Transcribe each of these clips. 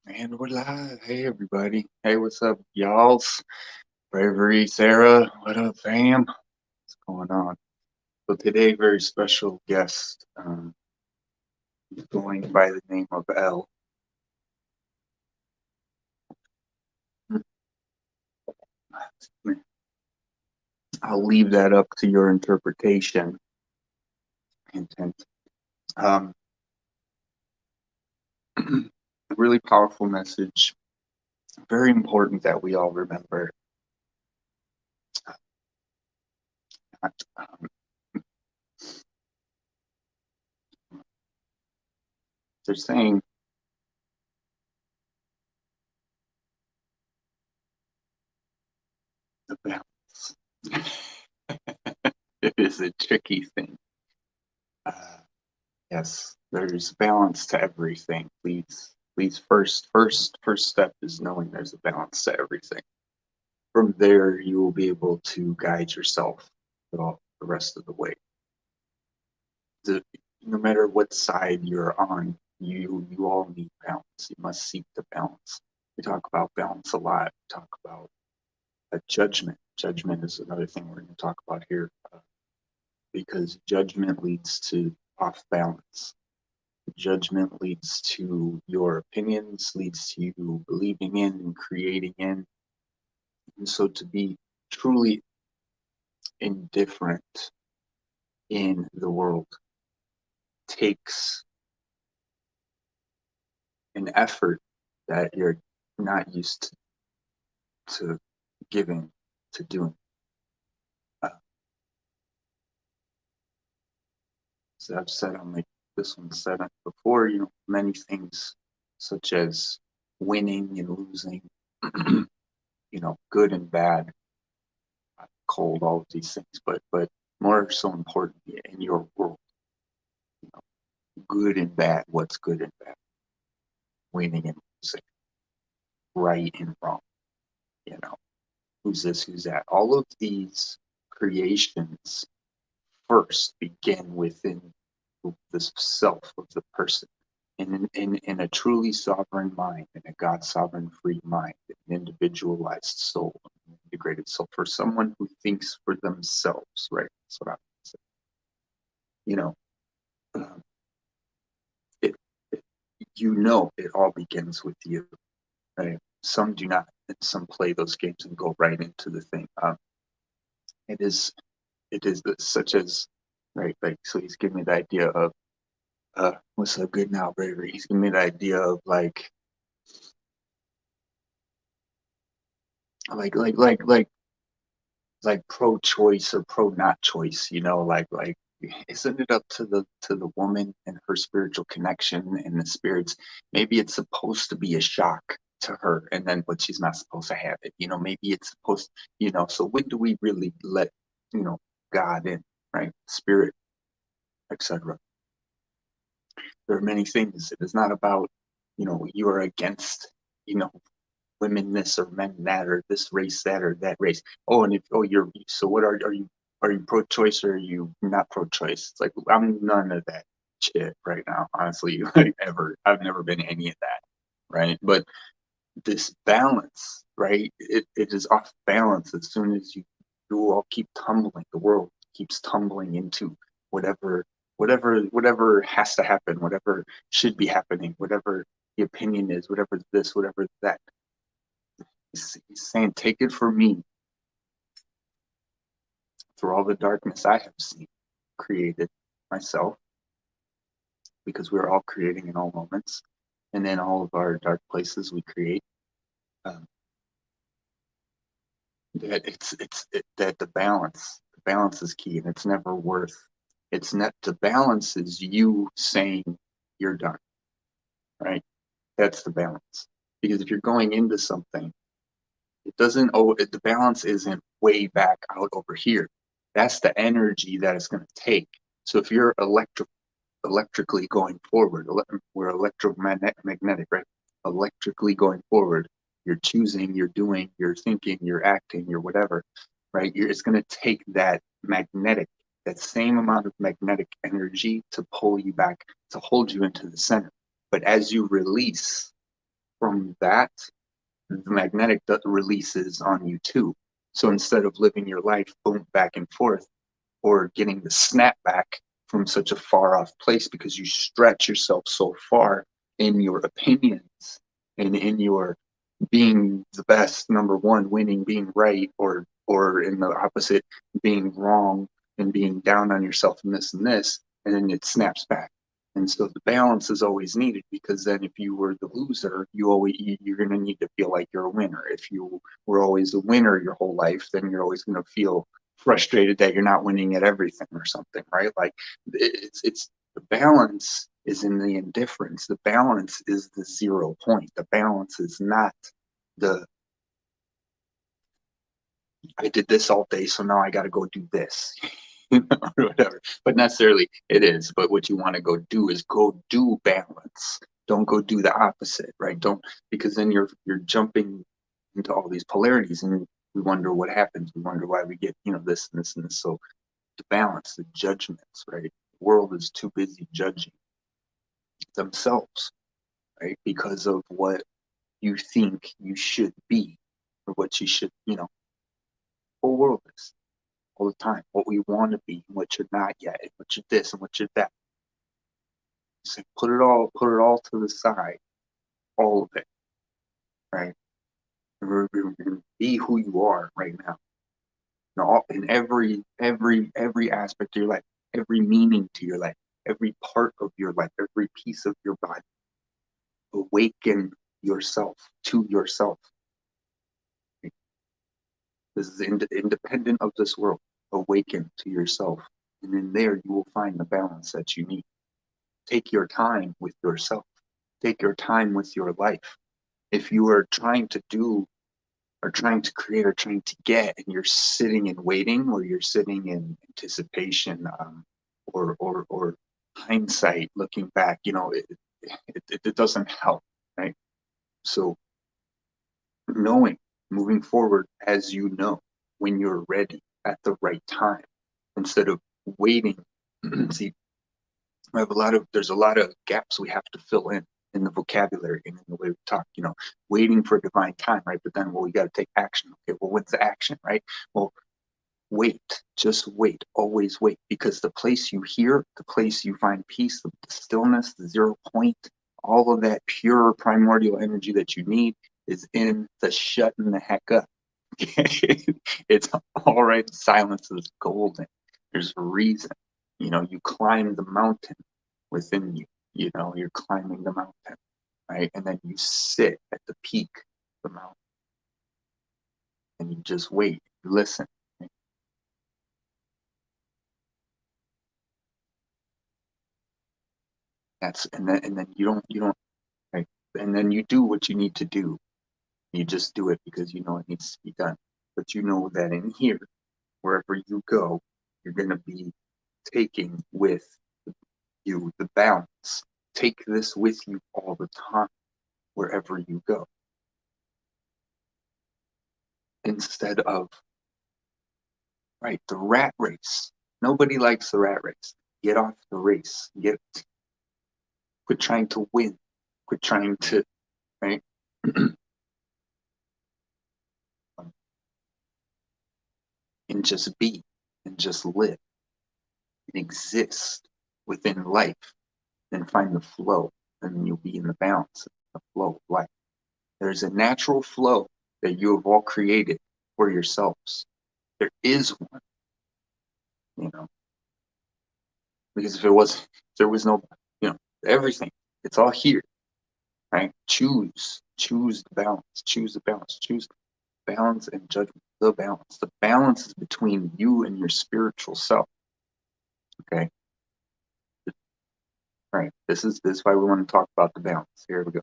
And we're live. Hey, everybody. Hey, what's up, y'alls? Bravery, Sarah. What up, fam? What's going on? So today, very special guest, going by the name of L. I'll leave that up to your interpretation. Intent. Um, a really powerful message. Very important that we all remember. Um, they're saying the balance. It is a tricky thing. Uh, Yes, there's balance to everything. Please, first step is knowing there's a balance to everything. From there, you will be able to guide yourself all the rest of the way. No matter what side you're on, you all need balance. You must seek the balance. We talk about balance a lot. We talk about a judgment. Judgment is another thing we're going to talk about here, because judgment leads to off balance. Judgment leads to your opinions, leads to you believing in and creating in. And so to be truly indifferent in the world takes an effort that you're not used to giving, to doing. Uh, so I've said on like this one said before, many things such as winning and losing, good and bad, cold, all of these things, but more so important in your world, you know, good and bad, what's good and bad, winning and losing, right and wrong, who's this, who's that. All of these creations first begin within the self of the person. In a truly sovereign mind, in a God sovereign free mind, an individualized soul, an integrated soul, for someone who thinks for themselves, right? That's what I'm saying. You know, um, it, it it all begins with you, right? Some do not, and some play those games and go right into the thing. It is such as, right, like, so he's giving me the idea of what's so good now, bravery. He's giving me the idea of like like like like like pro-choice or pro-not choice, like isn't it up to the woman and her spiritual connection and the spirits? Maybe it's supposed to be a shock to her, and then but she's not supposed to have it. Maybe it's supposed, so when do we really let, God in, right? Spirit, etc. There are many things. It is not about, you are against, you know, women this or men that or this race that or that race. Oh, and if you're so what are you pro-choice or are you not pro-choice? It's like I'm none of that shit right now, honestly. Like ever, I've never been any of that, right? But this balance, right? It is off balance as soon as you all keep tumbling. The world keeps tumbling into whatever whatever has to happen, whatever should be happening, whatever the opinion is, whatever this, whatever that. He's saying, take it from me, through all the darkness I have seen, created myself, because we're all creating in all moments, and in all of our dark places we create. Um, that the balance is key, and it's never worth. It's not the balance is you saying you're done, right? That's the balance. Because if you're going into something, it doesn't. The balance isn't way back out over here. That's the energy that it's going to take. So if you're electrically going forward, we're electromagnetic, right? Electrically going forward, you're choosing, you're doing, you're thinking, you're acting, you're whatever, right? It's going to take that same amount of magnetic energy to pull you back, to hold you into the center. But as you release, from that, the magnetic releases on you too. So instead of living your life boom back and forth, or getting the snap back from such a far off place because you stretch yourself so far in your opinions and in your being the best, number one, winning, being right, or in the opposite, being wrong and being down on yourself and this, and then it snaps back. And so the balance is always needed, because then if you were the loser, you're going to need to feel like you're a winner. If you were always a winner your whole life, then you're always going to feel frustrated that you're not winning at everything or something, right? Like it's the balance is in the indifference. The balance is the 0 point. The balance is not the I did this all day, so now I got to go do this, or whatever. But necessarily it is. But what you want to go do is go do balance. Don't go do the opposite, right? Don't, because then you're jumping into all these polarities, and we wonder what happens. We wonder why we get this and this and this. So the balance, the judgments, right? The world is too busy judging themselves, right? Because of what you think you should be, or what you should, whole world is all the time, what we want to be, and what you're not yet, and what you're this and what you're that. So put it all to the side, all of it, right? Be who you are right now. In every aspect of your life, every meaning to your life, every part of your life, every piece of your body. Awaken yourself to yourself. This is independent of this world. Awaken to yourself. And in there, you will find the balance that you need. Take your time with yourself. Take your time with your life. If you are trying to do, or trying to create, or trying to get, and you're sitting and waiting, or you're sitting in anticipation, or hindsight, looking back, it doesn't help, right? So knowing, moving forward as you know, when you're ready at the right time, instead of waiting. See, there's a lot of gaps we have to fill in the vocabulary and in the way we talk, waiting for a divine time, right? But then, well, we got to take action. Okay, well, what's the action, right? Well, wait, just wait, always wait, because the place you hear, the place you find peace, the stillness, the 0 point, all of that pure primordial energy that you need is in the shutting the heck up. It's all right. Silence is golden. There's a reason. You climb the mountain within you. You're climbing the mountain, right? And then you sit at the peak of the mountain, and you just wait. You listen. Right? And then you don't right. And then you do what you need to do. You just do it because you know it needs to be done. But you know that in here, wherever you go, you're going to be taking with you the balance. Take this with you all the time, wherever you go. Instead of, right, the rat race. Nobody likes the rat race. Get off the race. Quit trying to win. Quit trying to, right? And just be, and just live, and exist within life, and find the flow, and you'll be in the balance, the flow of life. There's a natural flow that you have all created for yourselves. There is one, because if there was no, everything, it's all here, right? Choose the balance, choose balance and judgment. The balance is between you and your spiritual self. Okay. Right. This is why we want to talk about the balance. Here we go.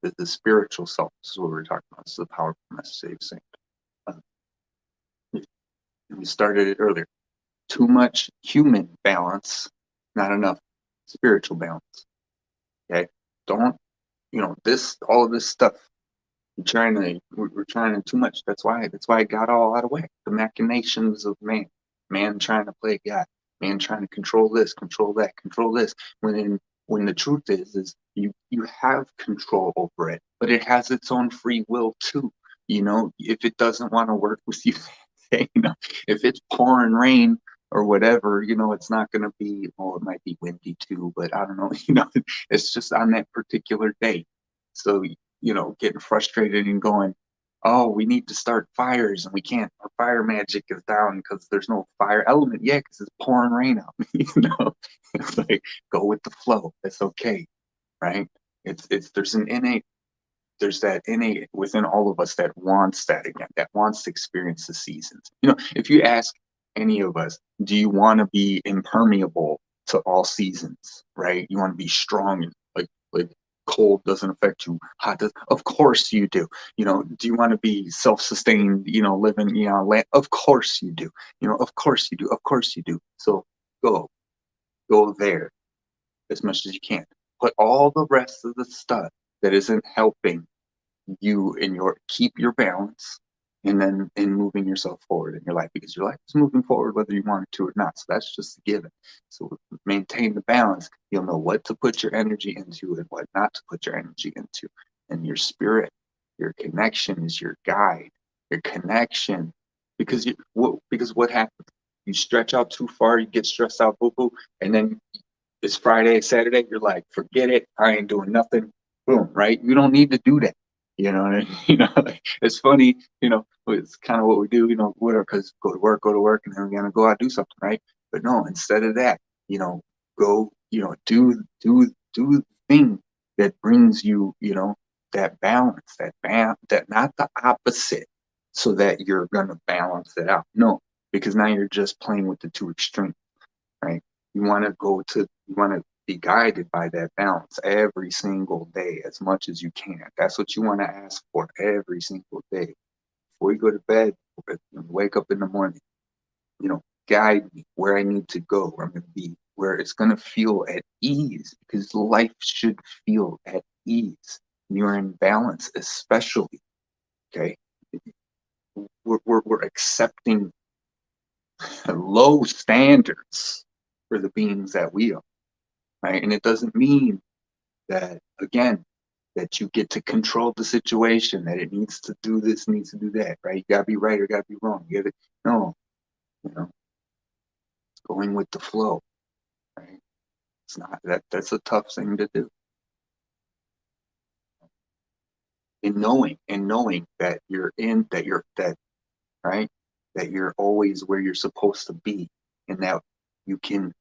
The spiritual self. This is what we're talking about. This is the powerful message saying. We started it earlier. Too much human balance, not enough spiritual balance. Okay. Don't, all of this stuff. We're trying to too much. That's why it got all out of whack. The machinations of man trying to play God, man trying to control this, control that, control this. When when the truth is you have control over it, but it has its own free will too. If it doesn't want to work with you, if it's pouring rain or whatever, it's not going to be, well, it might be windy too, but I don't know, it's just on that particular day. So, getting frustrated and going, oh, we need to start fires and we can't, our fire magic is down because there's no fire element. Yeah, because it's pouring rain out, it's like, go with the flow. It's okay, right? There's that innate within all of us that wants that again, that wants to experience the seasons. If you ask any of us, do you want to be impermeable to all seasons, right? You want to be strong and like cold doesn't affect you, hot does. Of course you do. Do you want to be self-sustained, living, land? Of course you do. Of course you do. Of course you do. So go, go there as much as you can. Put all the rest of the stuff that isn't helping you in your keep your balance, and then in moving yourself forward in your life, because your life is moving forward whether you want it to or not. So that's just a given. So maintain the balance. You'll know what to put your energy into and what not to put your energy into. And your spirit, your connection is your guide. Your connection, because what happens? You stretch out too far, you get stressed out, boo boo, and then it's Friday, Saturday, you're like, forget it, I ain't doing nothing. Boom, right? You don't need to do that. Like, it's funny, it's kind of what we do, whatever, because go to work, and then we're gonna go out and do something, right? But no, instead of that, go, do the thing that brings you, that balance, that not the opposite, so that you're gonna balance it out. No, because now you're just playing with the two extremes, right? You want to be guided by that balance every single day as much as you can. That's what you want to ask for every single day. Before you go to bed, wake up in the morning, guide me where I need to go, where I'm going to be, where it's going to feel at ease, because life should feel at ease. And you're in balance, especially, okay? We're accepting low standards for the beings that we are, right? And it doesn't mean that, again, that you get to control the situation, that it needs to do this, needs to do that, right? You gotta be right or gotta be wrong. No, it's going with the flow, right? It's not that's a tough thing to do. And knowing that right, that you're always where you're supposed to be, and that you can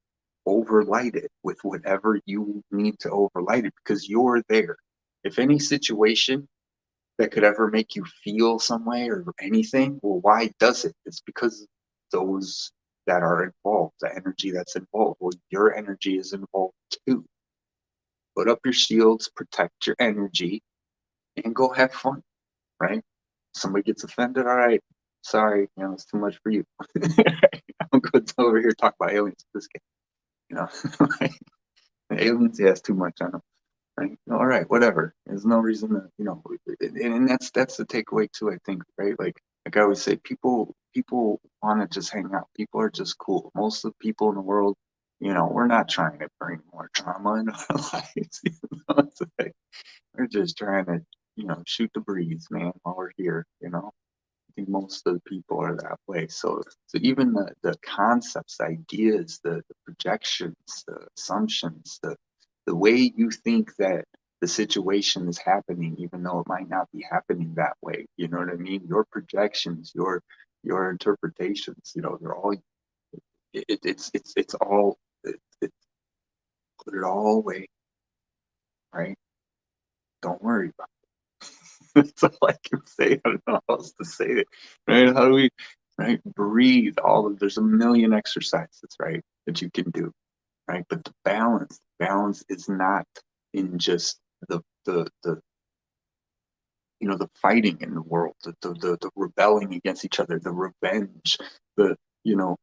overlight it with whatever you need to overlight it, because you're there. If any situation that could ever make you feel some way or anything, well, why does it? It's because those that are involved, the energy that's involved, well, your energy is involved too. Put up your shields, protect your energy, and go have fun, right? Somebody gets offended, all right, sorry, it's too much for you. I'm good over here talk about aliens with this game, right? Aliens, yeah, it's too much on them. Right? All right, whatever. There's no reason to, and that's the takeaway too, I think, right? Like I always say, people want to just hang out. People are just cool. Most of the people in the world, we're not trying to bring more trauma into our lives. It's like, we're just trying to, shoot the breeze, man, while we're here. I think most of the people are that way. So even the concepts, the ideas, the projections, the assumptions, the way you think that the situation is happening, even though it might not be happening that way. You know what I mean? Your projections, your interpretations, they're all it's all put it all away, right? Don't worry about it. That's all I can say. I don't know how else to say it. Right? How do we, right? Breathe. There's a million exercises, right, that you can do, right? But the balance is not in just the the fighting in the world, the rebelling against each other, the revenge, the you know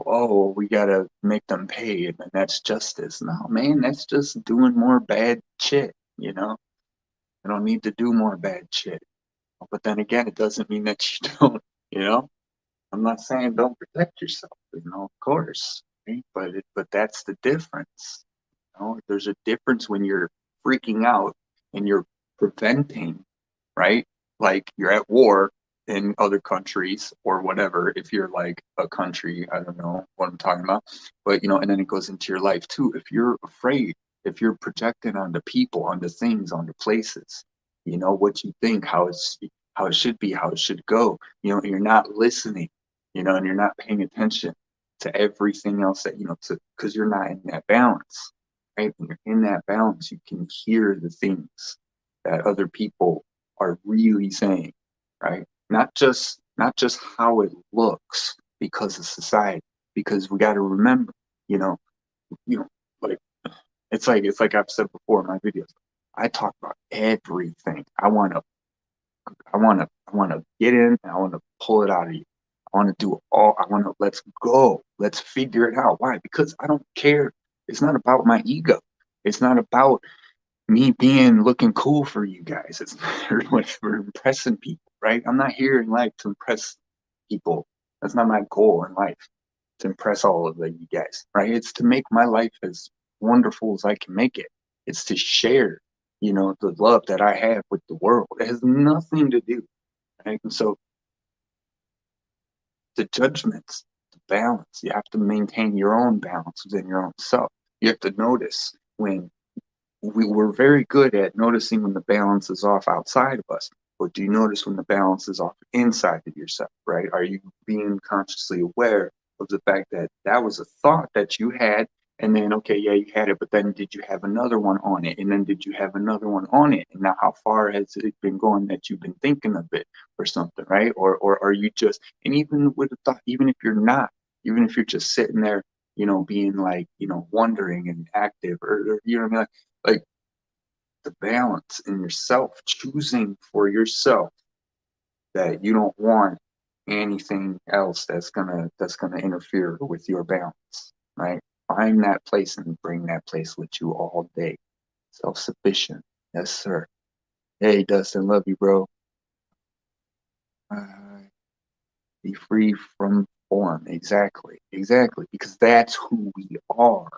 oh, we gotta make them pay, and then that's justice. No, man, that's just doing more bad shit. I don't need to do more bad shit. But then again, it doesn't mean that you don't. You know, I'm not saying don't protect yourself. Of course, right? But that's the difference. know, there's a difference when you're freaking out and you're preventing, right? Like you're at war in other countries or whatever. If you're like a country, I don't know what I'm talking about, but you know, and then it goes into your life too. If you're afraid, if you're projecting onto people, onto things, onto places, you know, what you think, how it should be, how it should go, you know, you're not listening, you know, and you're not paying attention to everything else that, you know, to because you're not in that balance, right? When you're in that balance, you can hear the things that other people are really saying, right? Not just how it looks because of society, because we got to remember, you know, you know, like it's like I've said before in my videos. I talk about everything. I want to get in and I want to pull it out of you. I want to do all. I want to let's go. Let's figure it out. Why? Because I don't care. It's not about my ego. It's not about me being looking cool for you guys. It's not whatever impressing people, right? I'm not here in life to impress people. That's not my goal in life to impress all of you guys, right? It's to make my life as wonderful as I can make it. It's to share, you know, the love that I have with the world. It has nothing to do, right? And so the judgments, the balance, you have to maintain your own balance within your own self. You have to notice when we're very good at noticing when the balance is off outside of us, but do you notice when the balance is off inside of yourself, right? Are you being consciously aware of the fact that that was a thought that you had, and then okay, yeah, you had it, but then did you have another one on it, and then did you have another one on it, and now how far has it been going that you've been thinking of it or something, right? Or are you just, and even with the thought, even if you're not, even if you're just sitting there, you know, being like, you know, wondering and active, or you know what I mean, like the balance in yourself, choosing for yourself that you don't want anything else that's gonna interfere with your balance, right? Find that place and bring that place with you all day. Self-sufficient. Yes, sir. Hey, Dustin, love you, bro. Uh, be free from form. Exactly. Exactly. Because that's who we are,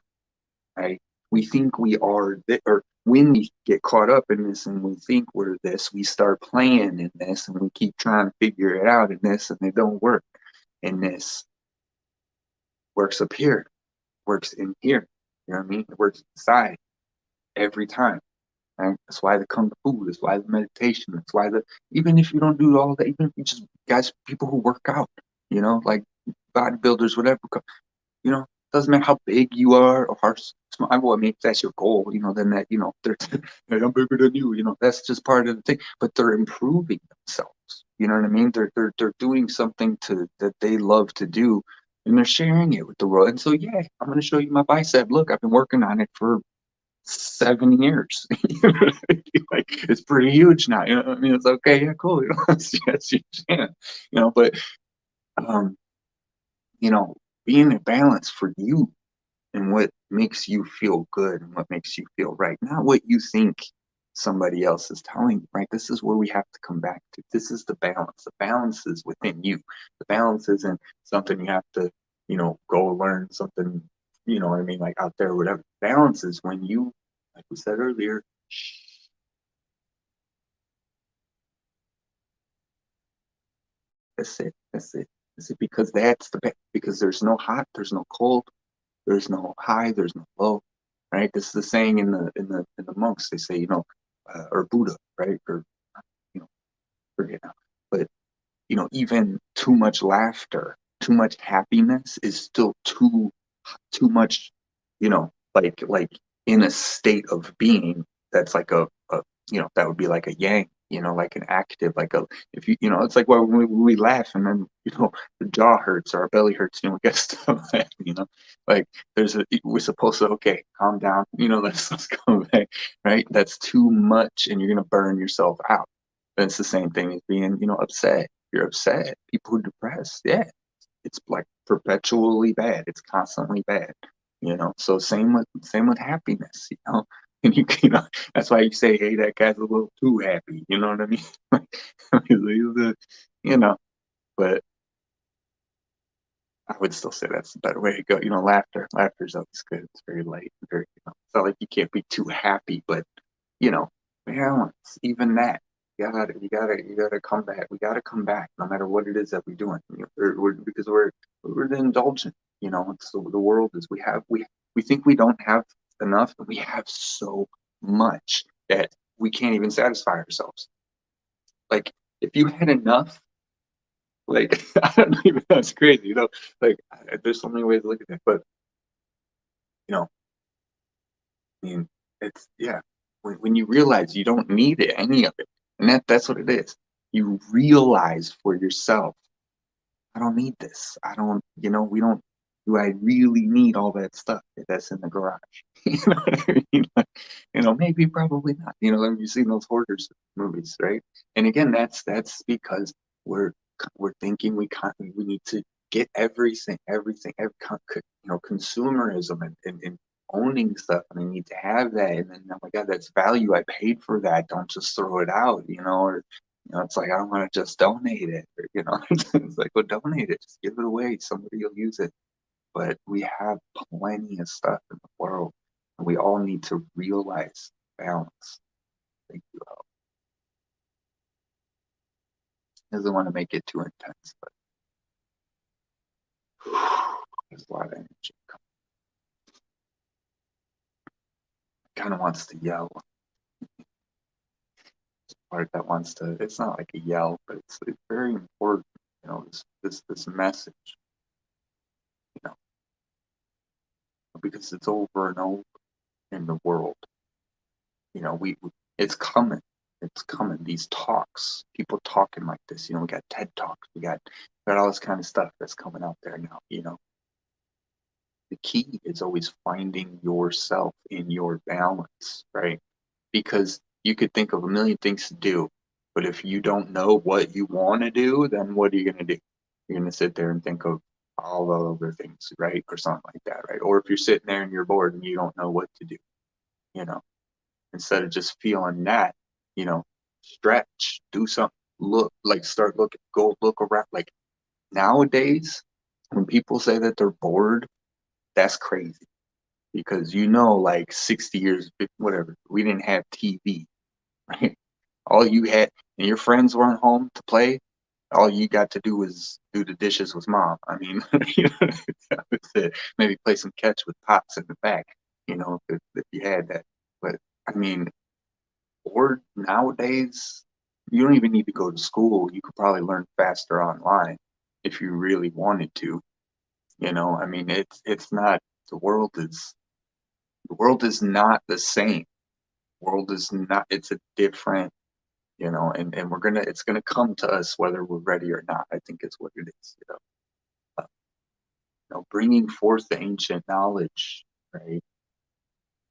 right? We think we are, or when we get caught up in this and we think we're this, we start playing in this and we keep trying to figure it out in this and it don't work. And this works up here, works in here. You know what I mean? It works inside every time. Right? That's why the kung fu. That's why the meditation. That's why the even if you don't do all that, even if you just guys, people who work out, you know, like bodybuilders, whatever, you know, doesn't matter how big you are or how small. Well, I mean, if that's your goal, you know, then that, you know, they're, hey, I'm bigger than you know, that's just part of the thing. But they're improving themselves. You know what I mean? They're doing something to that they love to do, and they're sharing it with the world. And so, yeah, I'm going to show you my bicep. Look, I've been working on it for 7 years. Like it's pretty huge now. You know what I mean? It's okay. Yeah, cool. You know, yes, you can. You know, but um, you know, being in balance for you and what makes you feel good and what makes you feel right, not what you think somebody else is telling you, right? This is where we have to come back to. This is the balance. The balance is within you. The balance isn't something you have to, you know, go learn something, you know what I mean, like out there or whatever. Balance is when you, like we said earlier, that's it. That's it. That's it. Because that's because there's no hot, there's no cold, there's no high, there's no low, right? This is the saying in the monks. They say, you know, or Buddha, right? Or you know, forget now. But you know, even too much laughter, too much happiness is still too much, you know, like in a state of being that's like a you know, that would be like a yang, you know, like an active, like a if you know, it's like when we laugh and then you know the jaw hurts or our belly hurts, you know, we get stuff back, you know, like we're supposed to okay, calm down, you know, let's come back, right? That's too much, and you're gonna burn yourself out. And it's the same thing as being, you know, upset. You're upset. People who are depressed, yeah, it's like perpetually bad. It's constantly bad, you know. So same with happiness, you know. And you know that's why you say, hey, that guy's a little too happy. You know what I mean? You know, but I would still say that's the better way to go. Laughter is always good. It's very light, very. It's not like you can't be too happy, but you know, balance. Even that, you gotta come back. We gotta come back, no matter what it is that we're doing. Because we're the indulgent. It's the world is we think we don't have enough, and we have so much that we can't even satisfy ourselves. Like if you had enough, like I don't even know, it's crazy, like there's so many ways to look at it, but you know, I mean, it's yeah. When you realize you don't need any of it, and that's what it is. You realize for yourself, I don't need this. I don't, we don't. Do I really need all that stuff that's in the garage? You know what I mean? Like, maybe, probably not. You've seen those hoarders movies, right? And again, that's because we're we're thinking we need to get consumerism and owning stuff, and I need to have that, and then, oh my God, that's value. I paid for that. Don't just throw it out, or it's like I don't want to just donate it, or, it's like, well, donate it, just give it away. Somebody will use it. But we have plenty of stuff in the world, and we all need to realize balance. Thank you. Doesn't want to make it too intense, but there's a lot of energy. Kind of wants to yell. Part that wants to. It's not like a yell, but it's very important. This message. You know, because it's over and over in the world. We it's coming. It's coming. These talks, people talking like this. We got TED Talks. We got all this kind of stuff that's coming out there now. The key is always finding yourself in your balance, right? Because you could think of a million things to do, but if you don't know what you want to do, then what are you going to do? You're going to sit there and think of all the other things, right? Or something like that, right? Or if you're sitting there and you're bored and you don't know what to do, you know, instead of just feeling that, stretch, do something, start looking, go look around. Like nowadays, when people say that they're bored, that's crazy because like 60 years, whatever, we didn't have TV, right? All you had, and your friends weren't home to play. All you got to do was do the dishes with mom. I mean, that was it. Maybe play some catch with pops in the back, if you had that. But I mean, or nowadays, you don't even need to go to school. You could probably learn faster online if you really wanted to. I mean, it's not the world is not the same. World is not. It's a different, and it's gonna come to us whether we're ready or not. I think is what it is. Uh, bringing forth the ancient knowledge, right?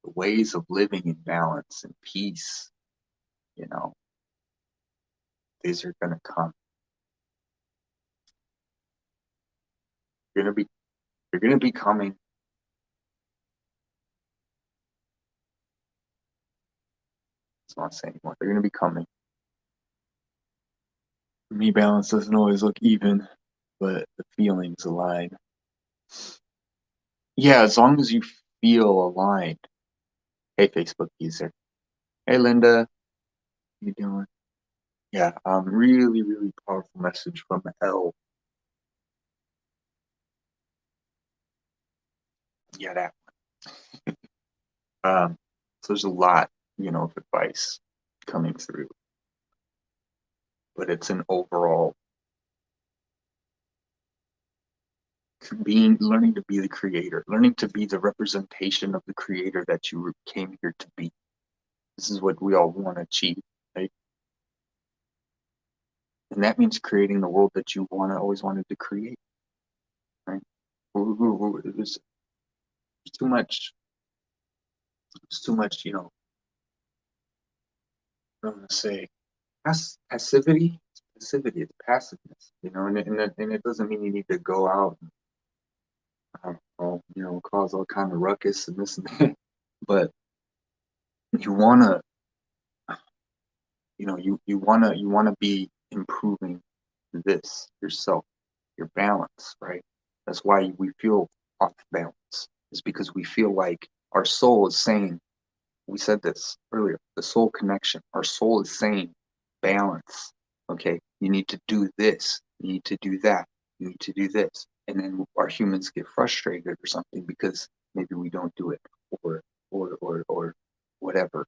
The ways of living in balance and peace. You know, these are gonna come. You're gonna be. You're gonna be coming. I don't want to say anymore. They're gonna be coming. For me, balance doesn't always look even, but the feelings align. Yeah, as long as you feel aligned. Hey, Facebook user. Hey, Linda. How you doing? Yeah, really, really powerful message from L. Yeah, that one. So there's a lot, of advice coming through, but it's an overall learning to be the creator, learning to be the representation of the creator that you came here to be. This is what we all want to achieve, right? And that means creating the world that you always wanted to create, right? There's too much. There's too much, I don't want to say passivity. It's passivity. It's passiveness, and it doesn't mean you need to go out and, I don't know, cause all kind of ruckus and this and that. But you wanna, you wanna be improving this yourself, your balance, right? That's why we feel off balance. It's because we feel like our soul is saying, we said this earlier, the soul connection. Our soul is saying balance. Okay, you need to do this, you need to do that, you need to do this. And then our humans get frustrated or something because maybe we don't do it, or whatever.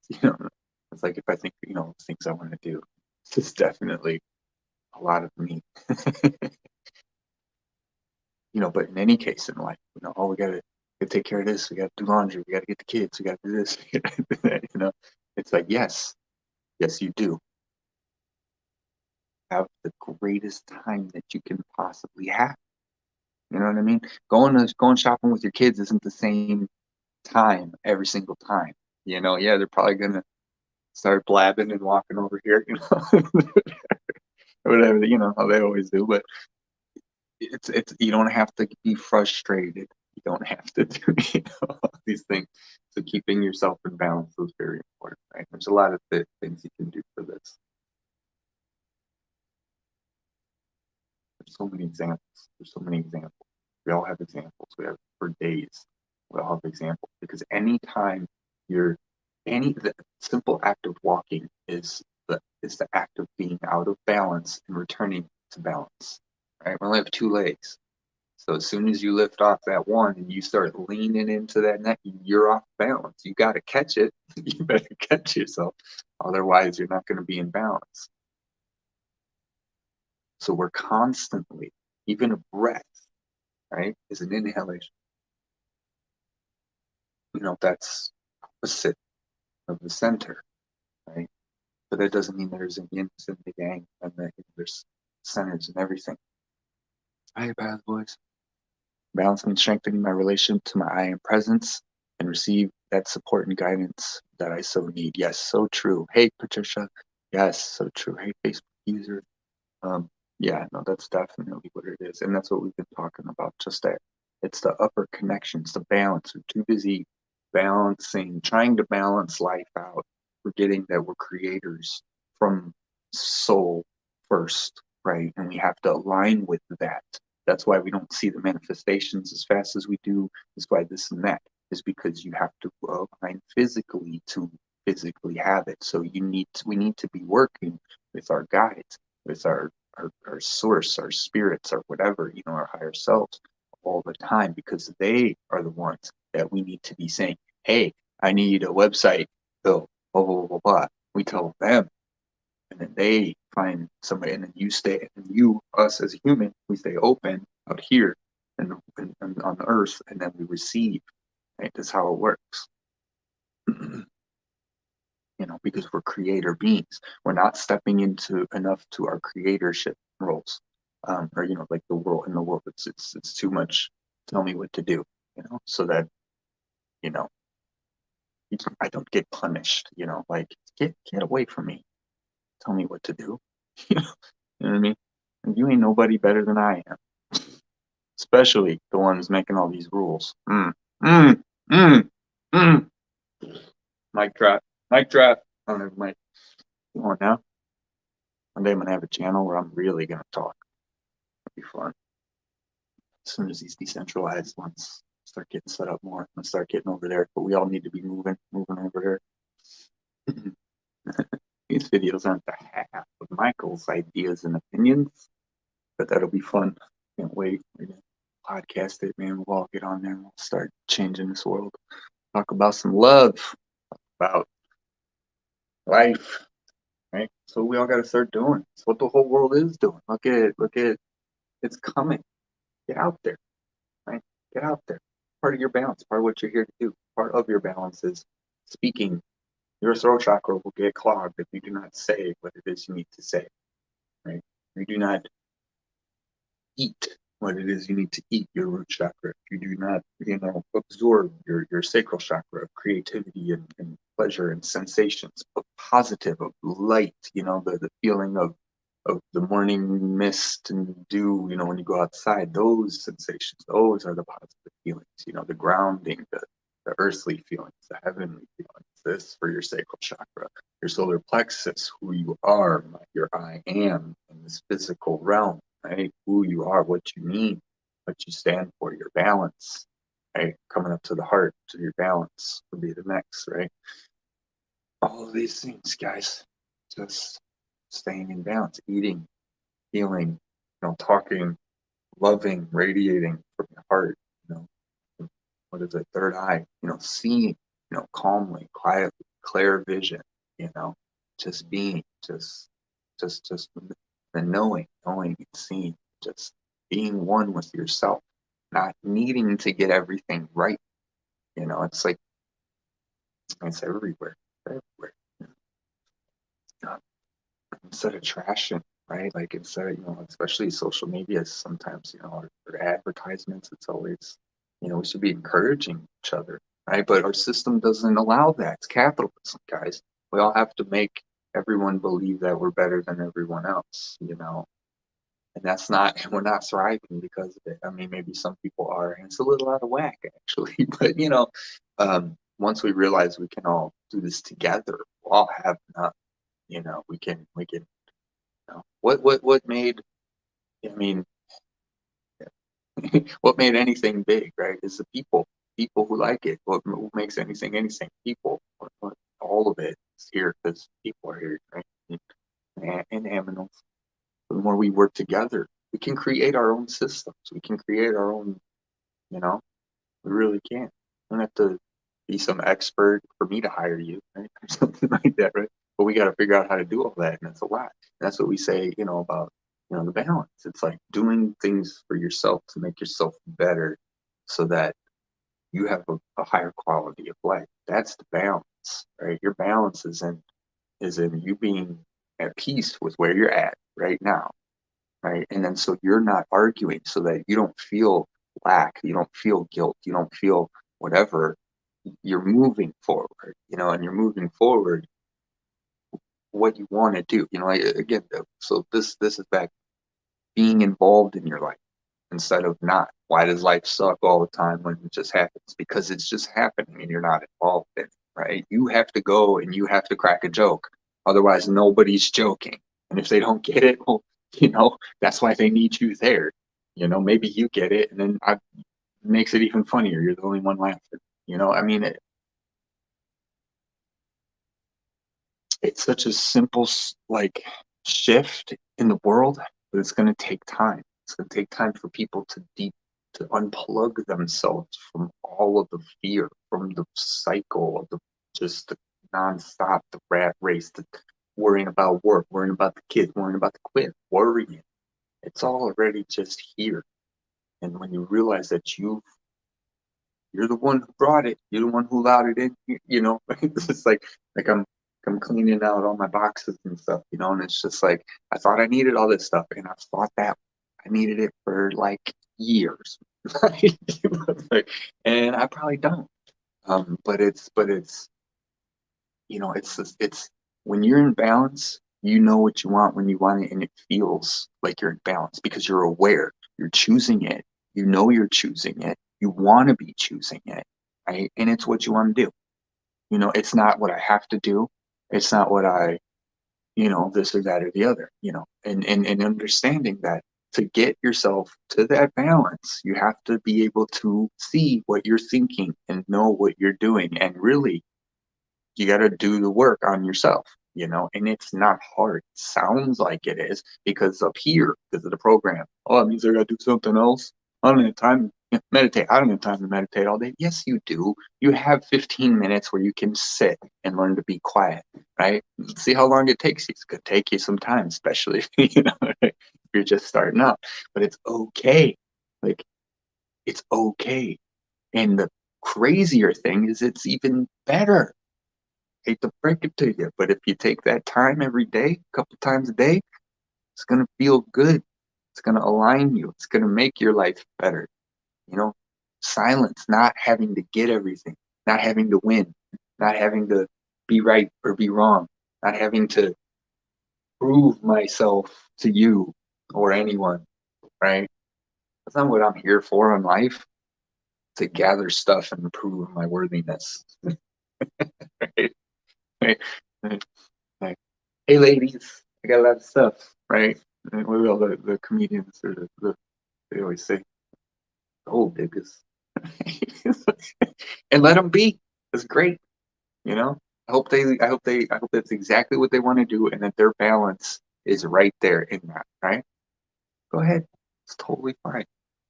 You know, it's like if I think, things I want to do, it's definitely a lot of me. But in any case in life, oh, we gotta take care of this, we gotta do laundry, we gotta get the kids, we gotta do this, we gotta do that. It's like, yes, you do have the greatest time that you can possibly have. You know what I mean? Going shopping with your kids isn't the same time every single time. Yeah, they're probably gonna start blabbing and walking over here, whatever, how they always do. But it's you don't have to be frustrated. You don't have to do all these things. So keeping yourself in balance is very important, right? There's a lot of things you can do for this. There's so many examples. There's so many examples. We all have examples. We have for days. We all have examples because anytime the simple act of walking is the act of being out of balance and returning to balance. Right? We only have two legs. So as soon as you lift off that one and you start leaning into that neck, you're off balance. You got to catch it. You better catch yourself. Otherwise, you're not going to be in balance. So we're constantly, even a breath, right, is an inhalation. That's opposite of the center, right? But that doesn't mean there's an yin and the yang, and there's centers and everything. Hi, bad boys. Balance means strengthening my relation to my I am presence and receive that support and guidance that I so need. Yes, so true. Hey, Patricia. Yes, so true. Hey, Facebook user. Yeah, no, that's definitely what it is. And that's what we've been talking about. Just that it's the upper connections, the balance. We're too busy trying to balance life out, forgetting that we're creators from soul first, right? And we have to align with that. That's why we don't see the manifestations as fast as we do. That's why this and that is because you have to align physically to physically have it. So we need to be working with our guides, with our source, our spirits, or whatever, our higher selves all the time, because they are the ones that we need to be saying, hey, I need a website built, blah, blah, blah, blah. We tell them, and then they find somebody, and then us as a human, we stay open out here and on the earth, and then we receive, right? That's how it works. Because we're creator beings. We're not stepping into enough to our creatorship roles. Or like the world, it's too much. Tell me what to do, so that I don't get punished. Like get away from me. Tell me what to do. You know what I mean? And you ain't nobody better than I am. Especially the ones making all these rules. Mic drop. Mic drop. I don't have mic. You want now? One day I'm gonna have a channel where I'm really gonna talk. It'll be fun. As soon as these decentralized ones start getting set up more, I'm gonna start getting over there. But we all need to be moving over here. These videos aren't the half of Michael's ideas and opinions, but that'll be fun. Can't wait. We're gonna podcast it, man. We'll all get on there and we'll start changing this world. Talk about some love, about life, right? So we all got to start doing. It's what the whole world is doing. Look at it. It's coming. Get out there, right? Get out there. Part of your balance, part of what you're here to do. Part of your balance is speaking. Your throat chakra will get clogged if you do not say what it is you need to say, right? You do not eat what it is you need to eat, your root chakra. If you do not, absorb your sacral chakra of creativity and pleasure and sensations, of positive, of light, the feeling of the morning mist and dew, when you go outside, those sensations, those are the positive feelings, the grounding, the earthly feelings, the heavenly feelings. This for your sacral chakra, your solar plexus, who you are, your I am in this physical realm, right? Who you are, what you mean, what you stand for, your balance, right? Coming up to the heart, to your balance would be the next, right? All of these things, guys, just staying in balance, eating, healing, talking, loving, radiating from your heart, what is it, third eye, seeing, calmly, quietly, clear vision, just being, just the knowing and seeing, just being one with yourself, not needing to get everything right. It's like, it's everywhere, everywhere. Uh, Instead of trashing, right? Like instead of, especially social media, sometimes, or advertisements, it's always, we should be encouraging each other, right? But our system doesn't allow that. It's capitalism, guys. We all have to make everyone believe that we're better than everyone else, and that's not, we're not thriving because of it. I mean, maybe some people are, and it's a little out of whack actually, but once we realize we can all do this together, we'll all have enough, we can, what made, I mean, what made anything big, right? Is the people who like it. What makes anything? People. All of it is here because people are here, right? And animals. The more we work together, we can create our own systems. We can create our own, you know, we really can. We don't have to be some expert for me to hire you, right? Or something like that, right? But we got to figure out how to do all that, and that's a lot. And that's what we say, about, the balance. It's like doing things for yourself to make yourself better, so that you have a higher quality of life. That's the balance, right? Your balance is in you being at peace with where you're at right now, right? And then so you're not arguing, so that you don't feel lack, you don't feel guilt, you don't feel whatever. You're moving forward, and you're moving forward what you want to do, like, again. So this is back, being involved in your life instead of not. Why does life suck all the time when it just happens? Because it's just happening and you're not involved in it, right? You have to go and you have to crack a joke. Otherwise, nobody's joking. And if they don't get it, well, that's why they need you there. Maybe you get it, and then it makes it even funnier. You're the only one laughing. I mean, it's such a simple, like, shift in the world, but it's going to take time. It's going to take time for people to unplug themselves from all of the fear, from the cycle of just the nonstop, the rat race, the worrying about work, worrying about the kids, worrying about the quit, worrying. It's all already just here. And when you realize that you're the one who brought it. You're the one who allowed it in. It's just like I'm cleaning out all my boxes and stuff. And it's just like, I thought I needed all this stuff, and I thought that I needed it for like years, like, and I probably don't. But it's it's when you're in balance, you know what you want when you want it, and it feels like you're in balance because you're aware, you're choosing it, you're choosing it, you want to be choosing it, right? And it's what you want to do. It's not what I have to do. It's not what I, this or that or the other, and understanding that to get yourself to that balance, you have to be able to see what you're thinking and know what you're doing, and really you got to do the work on yourself, and it's not hard. It sounds like it is because up here, because of the program, oh, it means I got to do something else. I don't have time to meditate. I don't have time to meditate all day. Yes, you do. You have 15 minutes where you can sit and learn to be quiet, right? See how long it takes you. It's going to take you some time, especially if you're just starting out, but it's okay. Like, it's okay. And the crazier thing is it's even better. Hate to break it to you, but if you take that time every day, a couple times a day, it's going to feel good. It's going to align you. It's going to make your life better. Silence, not having to get everything, not having to win, not having to be right or be wrong, not having to prove myself to you or anyone, right? That's not what I'm here for in life, to gather stuff and prove my worthiness. Right? Right? Right. Hey, ladies, I got a lot of stuff, right? And what will the comedians or they always say? gold diggers. And let them be. It's great. You know, I hope that's exactly what they want to do, and that their balance is right there in that. Right? Go ahead. It's totally fine.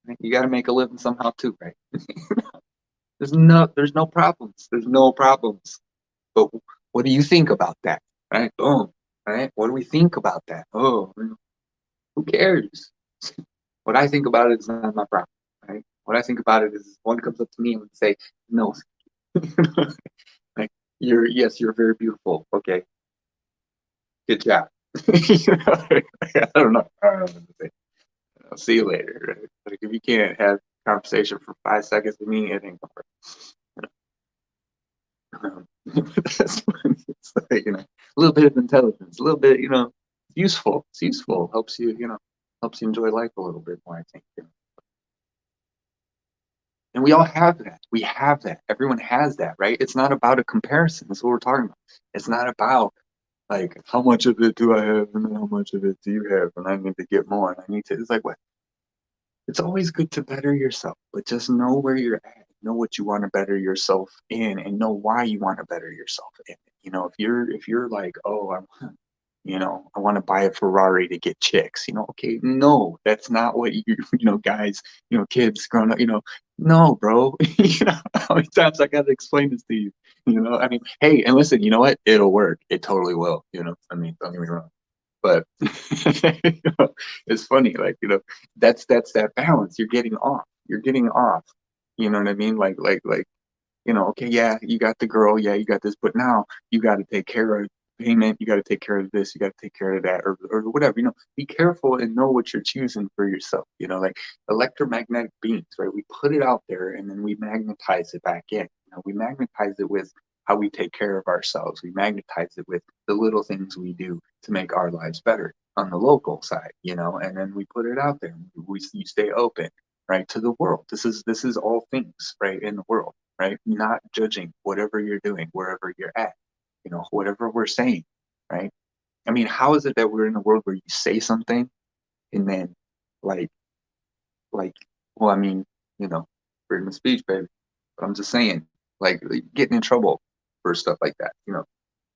Right? You got to make a living somehow too, right? There's no problems. There's no problems. But what do you think about that? Right? Boom. Right? What do we think about that? Oh, who cares? What I think about it is not my problem. Right? What I think about it is one comes up to me and would say, no, like, you're very beautiful. Okay, good job. I don't know. I don't know what to say. I'll see you later. Right? Like if you can't have conversation for 5 seconds with me, it ain't gonna work. That's funny. It's like, a little bit of intelligence, a little bit, it's useful. It's useful. Helps you, helps you enjoy life a little bit more, I think. And we all have that. We have that. Everyone has that, right? It's not about a comparison. That's what we're talking about. It's not about like how much of it do I have and how much of it do you have, and I need to get more and I need to. It's like what? It's always good to better yourself, but just know where you're at, know what you want to better yourself in, and know why you want to better yourself in. If you're like, oh, I want to buy a Ferrari to get chicks, okay, no, that's not what guys, kids growing up, no, bro, how many times I got to explain this to you, I mean, hey, and listen, you know what? It'll work. It totally will, I mean, don't get me wrong. But it's funny, like, that's that balance. You're getting off. You're getting off. You know what I mean? Like, okay, yeah, you got the girl, yeah, you got this, but now you got to take care of payment, you got to take care of this, you got to take care of that, or whatever. Be careful and know what you're choosing for yourself. Like electromagnetic beams, right? We put it out there and then we magnetize it back in. We magnetize it with how we take care of ourselves. We magnetize it with the little things we do to make our lives better on the local side, and then we put it out there. You stay open, right, to the world. This is all things, right, in the world, right? Not judging whatever you're doing, wherever you're at, whatever we're saying, right? I mean, how is it that we're in a world where you say something and then, like, like, well, I mean, freedom of speech, baby. But I'm just saying, like getting in trouble for stuff like that,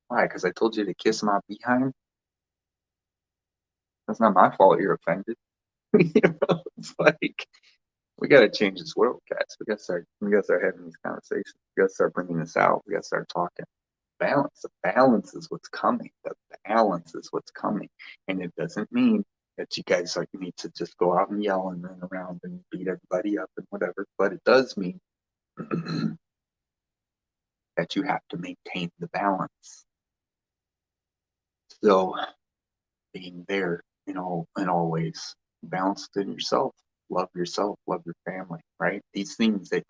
why? Because I told you to kiss my behind. That's not my fault. You're offended. It's like we got to change this world, guys. We got to start having these conversations. We got to start bringing this out. We got to start talking. Balance. The balance is what's coming. The balance is what's coming. And it doesn't mean that you need to just go out and yell and run around and beat everybody up and whatever. But it does mean that you have to maintain the balance. So being there in all ways, balanced in yourself, love your family, right? These things that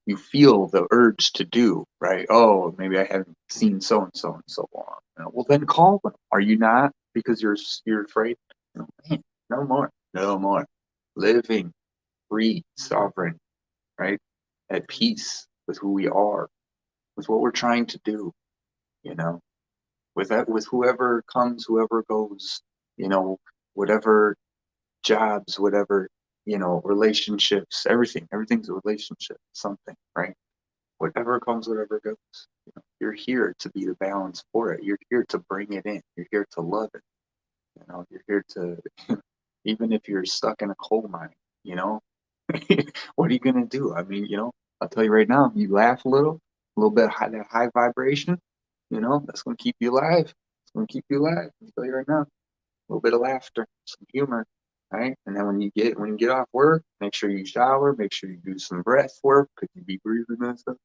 you feel the urge to do, right? Oh, maybe I haven't seen so and so in so long. Well, then call them. Are you not? Because you're afraid. Man, no more, no more. Living, free, sovereign, right? At peace with who we are, with what we're trying to do. You know, with that, with whoever comes, whoever goes. Whatever jobs, whatever, relationships, everything's a relationship, something, right? Whatever comes, whatever goes. You're here to be the balance for it. You're here to bring it in. You're here to love it. You're here to, even if you're stuck in a coal mine, you know, what are you gonna do? I mean, I'll tell you right now, you laugh a little bit high, that high vibration, that's gonna keep you alive. It's gonna keep you alive. I'll tell you right now, a little bit of laughter, some humor, right? And then when you get off work, make sure you shower, make sure you do some breath work because you be breathing and stuff.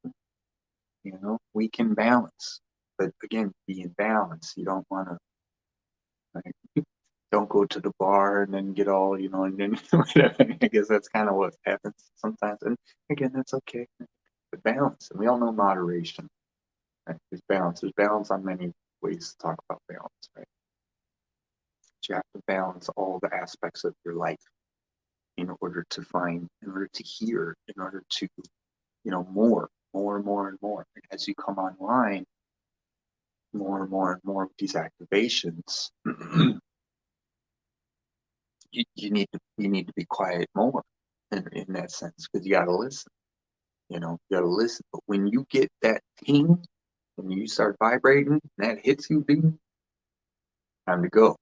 We can balance, but again, be in balance. You don't want to, like, don't go to the bar and then get all, and then I guess that's kind of what happens sometimes. And again, that's okay. But balance, and we all know moderation. Right? There's balance. There's balance on many ways to talk about balance, right? But you have to balance all the aspects of your life in order to hear, in order to, more and more and more. And as you come online, more and more and more of these activations, you need to be quiet more. in that sense, because you got to listen. You got to listen. But when you get that ting, when you start vibrating, and that hits you, ding, time to go.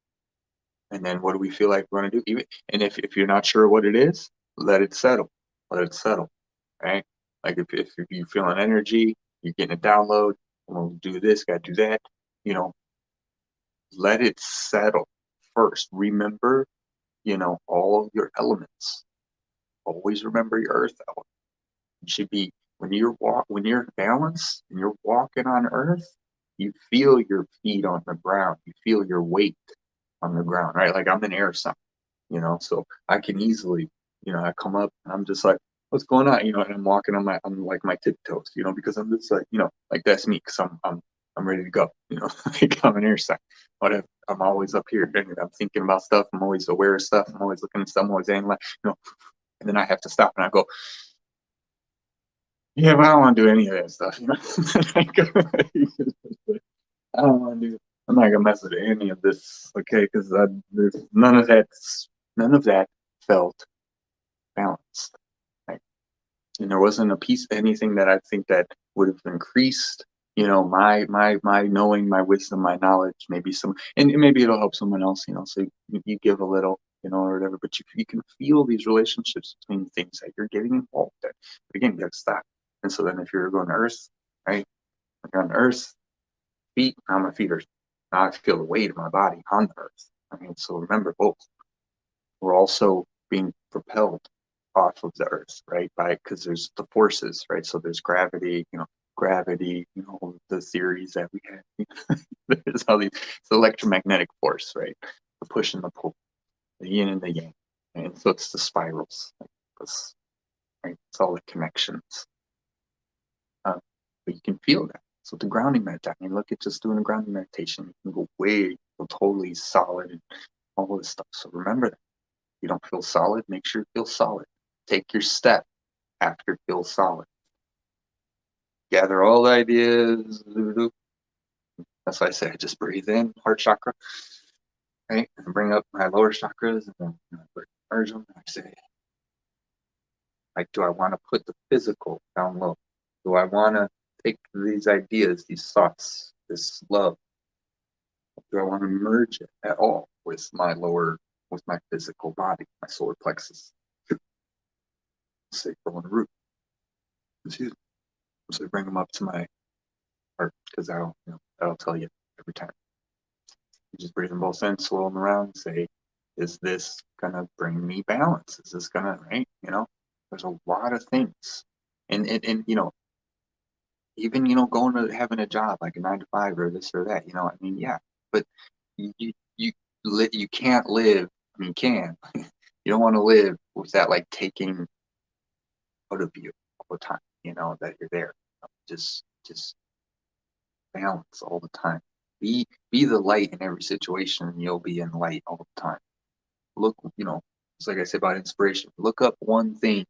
And then what do we feel like we're going to do? And if you're not sure what it is, let it settle. Let it settle, right? Like if you feel an energy, you're getting a download, we'll do this, got to do that, you know, let it settle first. Remember, all of your elements. Always remember your earth element. It should be when you're balanced and you're walking on earth, you feel your feet on the ground. You feel your weight on the ground, right? Like I'm an air sign, so I can easily, I come up and I'm just like, what's going on? And I'm walking on like my tiptoes, because I'm just like, like that's me because I'm ready to go, like I'm an air sign. Whatever. I'm always up here and I'm thinking about stuff. I'm always aware of stuff. I'm always looking at stuff. I'm always analyzing, and then I have to stop and I go, yeah, but I don't want to do any of that stuff, I don't want to do. I'm not gonna mess with any of this, okay? Because there's none of that felt balanced, right? And there wasn't a piece, anything that I think that would have increased, my knowing, my wisdom, my knowledge, maybe and maybe it'll help someone else, So you give a little, or whatever. But you can feel these relationships between things that you're getting involved in. But again, you got to stop. And so then, if you're going to Earth, right? When you're on Earth, feet, now my feet are, now I feel the weight of my body on the earth. So remember both. We're also being propelled off of the earth, right? Because there's the forces, right? So there's gravity, the theories that we have. There's all these, it's the electromagnetic force, right? The push and the pull, the yin and the yang. And so it's the spirals, right? It's all the connections. But you can feel that. So the grounding meditation, look at just doing a grounding meditation. You can go totally solid and all this stuff. So remember that. If you don't feel solid, make sure you feel solid. Take your step after feel solid. Gather all the ideas. That's why I say I just breathe in, heart chakra, right? And bring up my lower chakras and then merge them. And I say, like, do I want to put the physical down low? Do I want to take these ideas, these thoughts, this love? Do I want to merge it at all with my physical body, my solar plexus, sacral and root? Excuse me. So bring them up to my heart because that'll tell you every time. You just breathe them both in, swirl them around, say, is this gonna bring me balance? Is this gonna, right? There's a lot of things, and even going to having a job like a 9 to 5 or this or that. Yeah, but you can't live. I mean, you can. You don't want to live with that like taking out of you all the time. That you're there. Just balance all the time. Be the light in every situation, and you'll be in light all the time. Look, it's like I said about inspiration. Look up one thing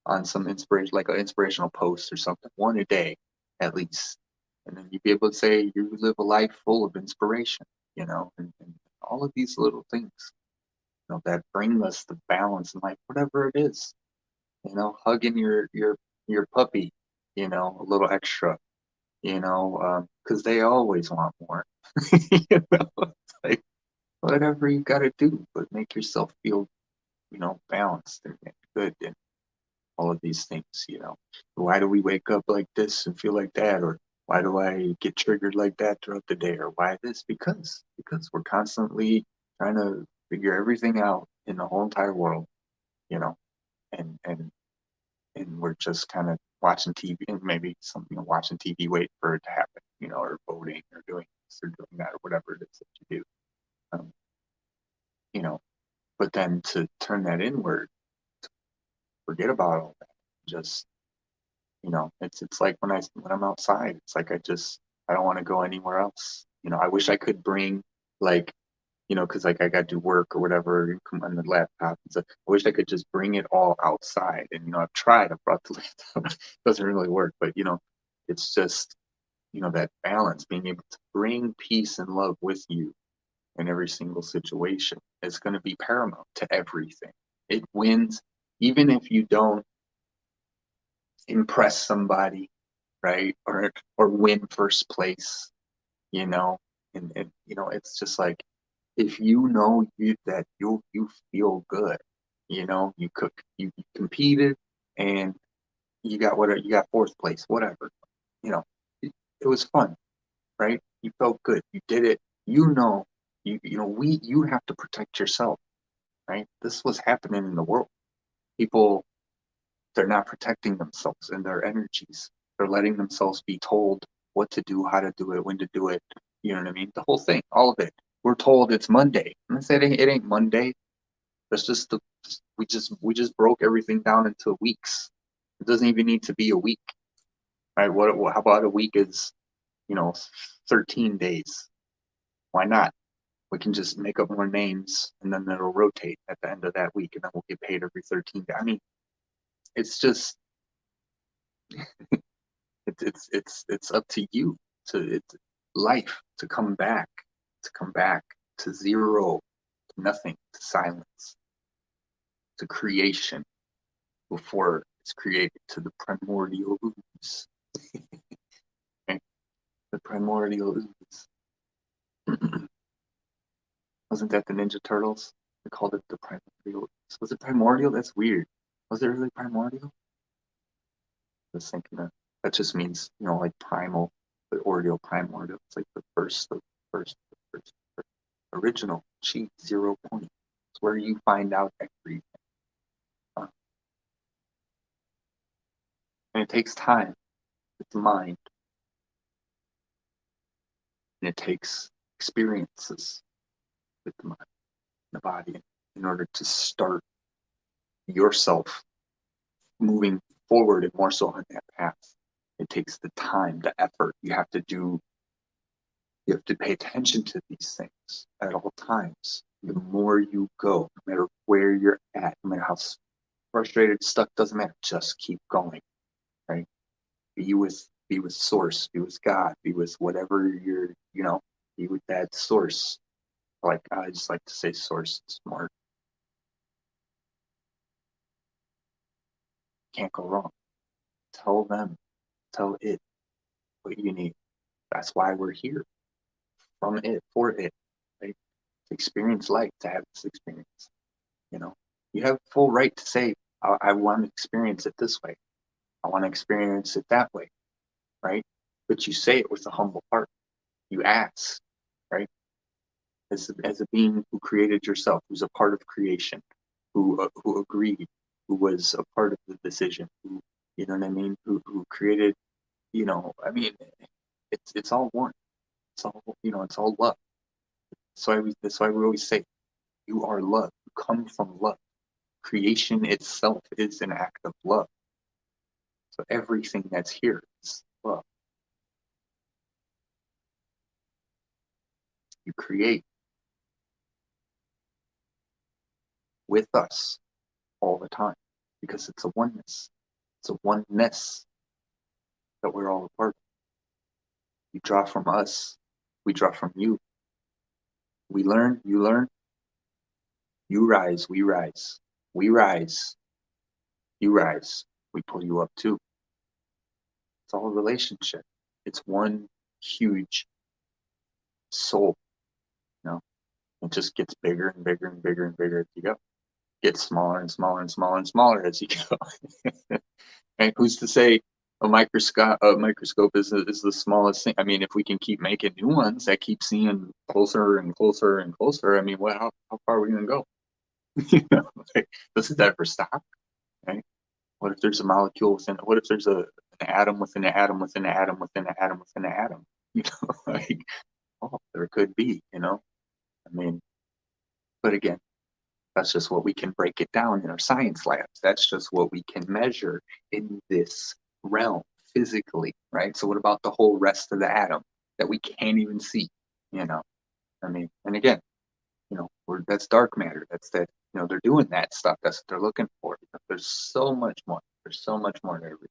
on some inspiration, like an inspirational post or something, one a day at least, and then you'd be able to say you live a life full of inspiration. And all of these little things, that bring us the balance in life, whatever it is. Hugging your puppy, a little extra, because they always want more. It's like whatever you got to do, but make yourself feel, balanced and good and all of these things. Why do we wake up like this and feel like that, or why do I get triggered like that throughout the day, or why this? Because we're constantly trying to figure everything out in the whole entire world, and we're just kind of watching TV and maybe something watching TV, wait for it to happen, or voting or doing this or doing that or whatever it is that you do. You know, but then to turn that inward, forget about all that. Just, it's like when I'm outside, it's like I don't want to go anywhere else. I wish I could bring like, because like I got to do work or whatever on the laptop. I wish I could just bring it all outside. And I've tried. I've brought the laptop. It doesn't really work, but it's just that balance, being able to bring peace and love with you in every single situation is going to be paramount to everything. It wins even if you don't impress somebody, right? Or win first place, you know, and you know, it's just like if you know that you feel good, you know, you competed and you got whatever, you got fourth place, whatever, you know, it was fun, right? You felt good, you did it, you know, you know, you have to protect yourself, right? This was happening in the world. People, they're not protecting themselves and their energies. They're letting themselves be told what to do, how to do it, when to do it. You know what I mean? The whole thing, all of it. We're told it's Monday. And I said it ain't Monday. That's just the we just broke everything down into weeks. It doesn't even need to be a week, right? What how about a week is, you know, 13 days? Why not? We can just make up more names and then it'll rotate at the end of that week and then we'll get paid every 13 days. I mean, it's just it's up to you to it's life to come back to zero, to nothing, to silence, to creation before it's created, to the primordial ooze. Okay? The primordial ooze. Wasn't that the Ninja Turtles? They called it the primordial ooze. Was it primordial? That's weird. Was it really primordial? I was thinking that just means, you know, like primal, the ordeal primordial. It's like the first, the first original, cheap, 0 point. It's where you find out everything. Uh, and it takes time. It's mind. And it takes experiences with the mind, the body, in order to start yourself moving forward and more so on that path. It takes the time, the effort. You have to pay attention to these things at all times. The more you go, no matter where you're at, no matter how frustrated, stuck, doesn't matter. Just keep going, right? Be with source, be with God, be with whatever you're, you know, be with that source. Like I just like to say source, it's more, can't go wrong. Tell them, tell it what you need. That's why we're here. From it, for it, right? To experience life, to have this experience. You know, you have full right to say, I want to experience it this way. I want to experience it that way, right? But you say it with a humble heart. You ask, right? As a being who created yourself, who's a part of creation, who agreed, who was a part of the decision, who, you know what I mean, who created, you know, I mean, it's all one. It's all, you know, it's all love. That's why we always say, you are love. You come from love. Creation itself is an act of love. So everything that's here is love. You create with us all the time because it's a oneness. It's a oneness that we're all a part of. You draw from us, we draw from you. We learn, you learn, you rise, we rise. We rise, you rise. We pull you up too. It's all a relationship. It's one huge soul, you know. It just gets bigger and bigger and bigger and bigger as you go. It gets smaller and smaller and smaller and smaller as you go. And who's to say a microscope is the smallest thing? I mean, if we can keep making new ones that keep seeing closer and closer and closer, I mean, how far are we going to go? You know, like, does it ever stop? Right? What if there's a molecule within? What if there's an atom within an atom within an atom within an atom within an atom? You know, like, oh, there could be. You know, I mean, but again, that's just what we can break it down in our science labs. That's just what we can measure in this realm physically, right? So what about the whole rest of the atom that we can't even see? You know, I mean, and again, you know, that's dark matter. That's that, you know, they're doing that stuff. That's what they're looking for. There's so much more. There's so much more to everything.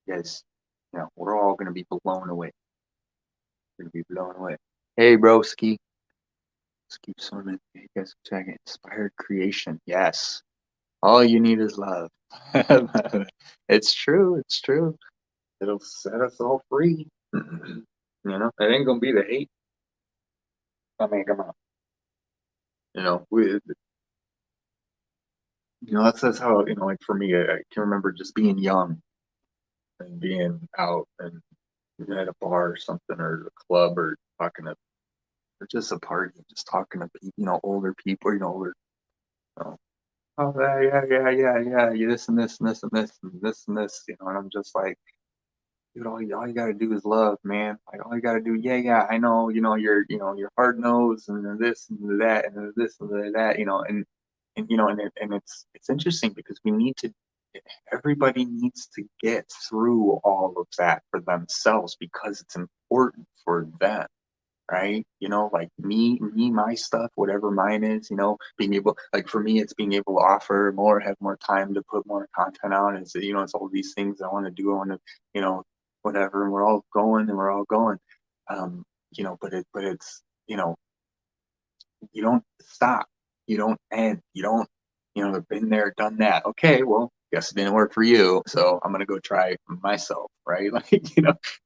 Guys, you know, we're all going to be blown away. We're going to be blown away. Hey, broski. Let's keep swimming. Hey, guys, check it. Inspired creation. Yes. All you need is love. It's true. It's true. It'll set us all free. It ain't gonna be the hate. I mean, come on. That's how, like for me, I can remember just being young and being out and at a bar or something or a club or talking to, or just a party, just talking to people, older people, older, you oh, yeah, this and this and this and this and this and this, and I'm just like, dude, all you gotta do is love, man. Like all you gotta do, yeah, I know, you're hard nosed and this and that and this and that, and it's interesting because everybody needs to get through all of that for themselves because it's important for them, right? Like my stuff, whatever mine is, being able, like for me, it's being able to offer more, have more time to put more content out. And it's all these things I want to do. I want to, whatever. And we're all going and we're all going. But it's, you don't stop. You don't end. You don't, I've been there, done that. Okay, well, guess it didn't work for you. So I'm gonna go try it myself, right? Like,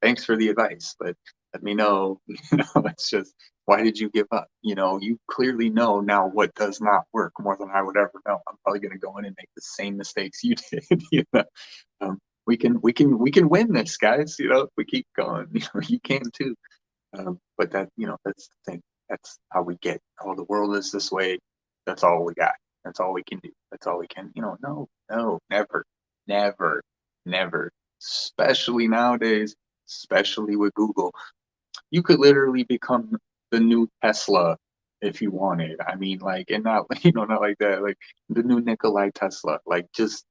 thanks for the advice, but let me know, it's just why did you give up? You clearly know now what does not work more than I would ever know. I'm probably gonna go in and make the same mistakes you did. We can win this, guys. If we keep going, you can too. But that's the thing. That's how we get. Oh, the world is this way. That's all we got. That's all we can do. That's all we can. No, never, never, never. Especially nowadays, especially with Google, you could literally become the new Tesla if you wanted. I mean, like, and not, not like that, like the new Nikolai Tesla, like just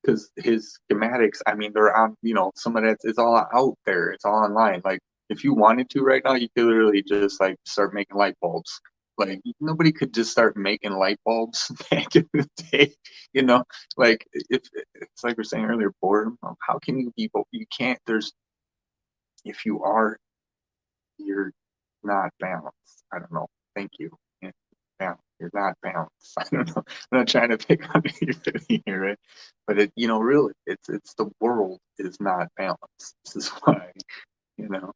because his schematics, I mean, they're on, some of that is all out there. It's all online. Like, if you wanted to right now, you could literally just like start making light bulbs. Like, nobody could just start making light bulbs back in the day, you know? Like, if it's like we are saying earlier, boredom, how can you people, you can't, if you are, you're not balanced. I don't know. Thank you. Yeah, you're not balanced. I don't know. I'm not trying to pick on anybody here, right? But really, it's the world is not balanced. This is why, you know,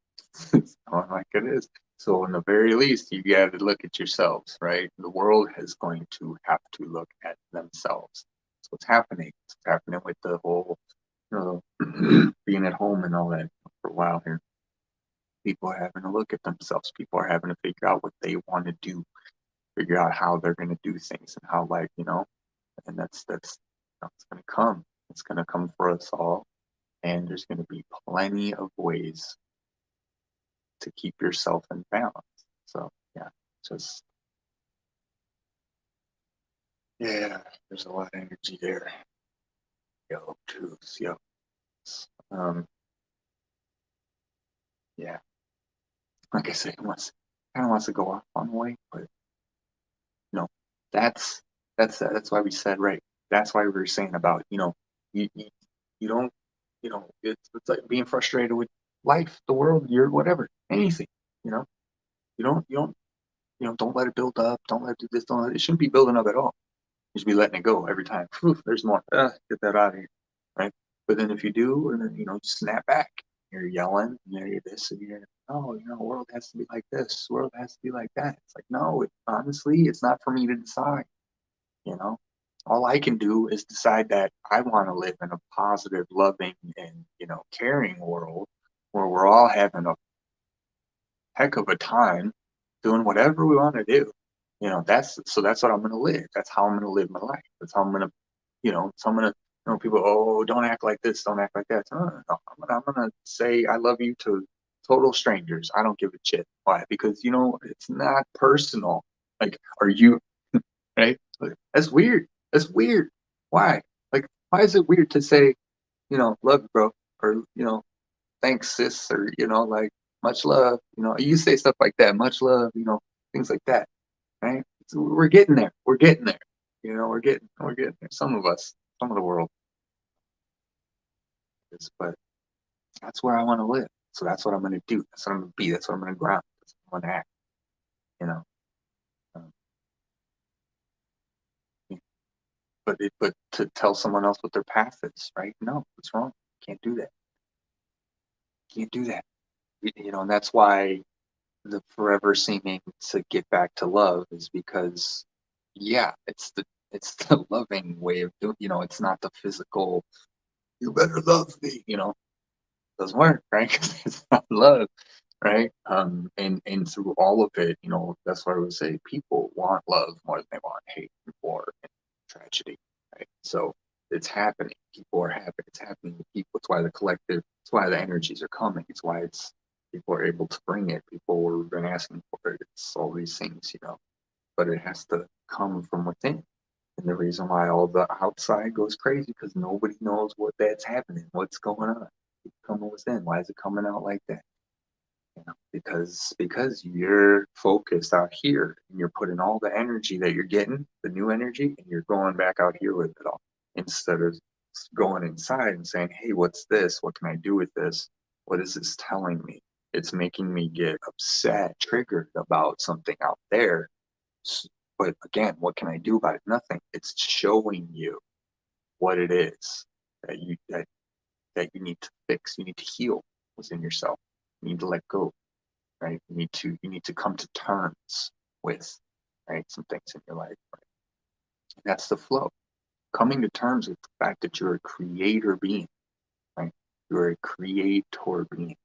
it's not like it is. So in the very least, you got to look at yourselves, right? The world is going to have to look at themselves. That's what's happening. It's happening with the whole, being at home and all that for a while here. People are having to look at themselves. People are having to figure out what they want to do, figure out how they're going to do things and how, like, and that's it's going to come. It's going to come for us all, and there's going to be plenty of ways to keep yourself in balance. So yeah, just yeah, there's a lot of energy there. Yo, truths, yo. Um, yeah, like I said, it kind of wants to go off on the way, but no, that's that's why we said, right. That's why we were saying about, you you don't, it's like being frustrated with life, the world, your whatever, anything. You know, don't let it build up. Don't let it do this. It shouldn't be building up at all. You should be letting it go every time. Whew, there's more. Get that out of here, right? But then if you do, and then snap back. You're yelling, you're this, and you're, oh, the world has to be like this. The world has to be like that. It's like, no, honestly, it's not for me to decide. You know, all I can do is decide that I want to live in a positive, loving, and caring world where we're all having a heck of a time doing whatever we want to do. That's what I'm going to live. That's how I'm going to live my life. That's how I'm going to, so I'm going to, people, oh, don't act like this, don't act like that. No, no, no. I'm going to say I love you to total strangers. I don't give a shit. Why? Because, it's not personal. Like, are you, right? That's weird. That's weird. Why? Like, why is it weird to say, love you, bro, or thanks, sis, or like much love. You say stuff like that, much love. Things like that, right? So we're getting there. We're getting there. We're getting there. Some of us, some of the world is, but that's where I want to live. So that's what I'm going to do. That's what I'm going to be. That's what I'm going to ground. That's what I'm going to act. You know. Um, but to tell someone else what their path is, right? No, it's wrong. Can't do that. Can't do that. And that's why the forever seeming to get back to love is because, yeah, it's the loving way of doing. It's not the physical. You better love me. Doesn't work, right? Because it's not love, right? And through all of it, that's why I would say people want love more than they want hate and war and tragedy, right? So it's happening. People are happy. It's happening to people. It's why the collective. It's why the energies are coming. It's why people are able to bring it. People have been asking for it. It's all these things. But it has to come from within. And the reason why all the outside goes crazy because nobody knows what that's happening, what's going on. It's coming within. Why is it coming out like that? Because you're focused out here and you're putting all the energy that you're getting, the new energy, and you're going back out here with it all instead of going inside and saying, hey, what's this? What can I do with this? What is this telling me? It's making me get upset, triggered about something out there. But again, what can I do about it? Nothing. It's showing you what it is that you need to fix. You need to heal within yourself. You need to let go, right? You need to come to terms with, right, some things in your life. Right? That's the flow. Coming to terms with the fact that you're a creator being, right? You're a creator being.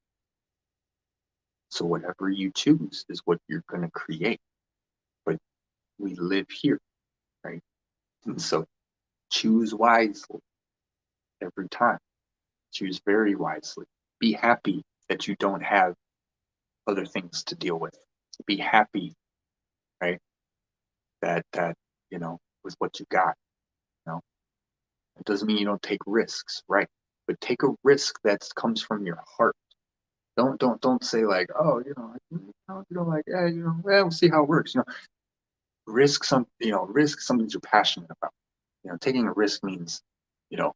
So whatever you choose is what you're going to create. But we live here, right? And so choose wisely every time. Choose very wisely. Be happy that you don't have other things to deal with. Be happy, right? That with what you got. You know, it doesn't mean you don't take risks, right? But take a risk that comes from your heart. Don't say like, oh, like, yeah, well, we'll see how it works. Risk something that you're passionate about. Taking a risk means, you know,